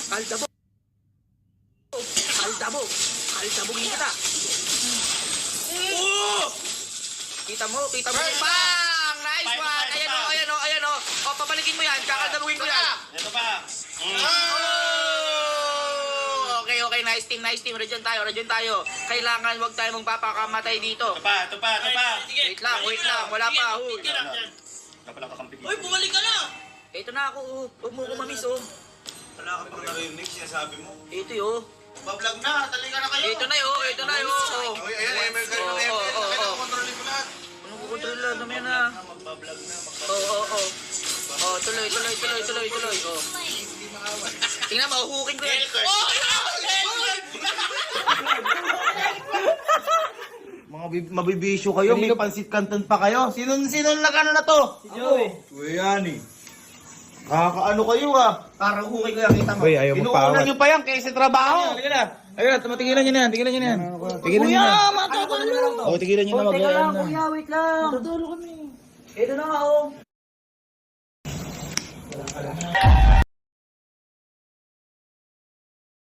Kaldabog. Kaldabog. Kaldabogin kita. Kita mo. Bang! Nice one! Ayan o. O, papalikin mo yan. Kakaldabogin ko yan. Ito pa. Okay. Nice team. Radyan tayo. Kailangan wag tayo magpapakamatay dito. Ito pa. Wait lang. Wala pa. Wala pala kakampi dito. Uy, bumalik ka na! Ito na ako. Huwag mo kumamis Wala ka pang narinig, sinasabi mo. Ito yun. Bablog na, talika na kayo! Ito na yun. Uy, ayan, ML kayo ng ML. Kontrolin ko lahat. Ano ko control lang naman na? Magbablog na. Tuloy. Tingnan mo, huhukin ko yan. Mga mabibisyo kayo, may pansit canton pa kayo. Sino nagano na to? Si Joey. Kuya yan eh. Kakaano kayo ah. Parang hukay ko yan, kita mo. Uy, ayaw mo pa. Inuunan nyo pa yan kaysa trabaho. Ayun, tigilan nyo na yan. Tigilan nyo na. O, tigilan nyo na. Teka lang, kuya, wait lang. Tutulog kami. Ito na nga,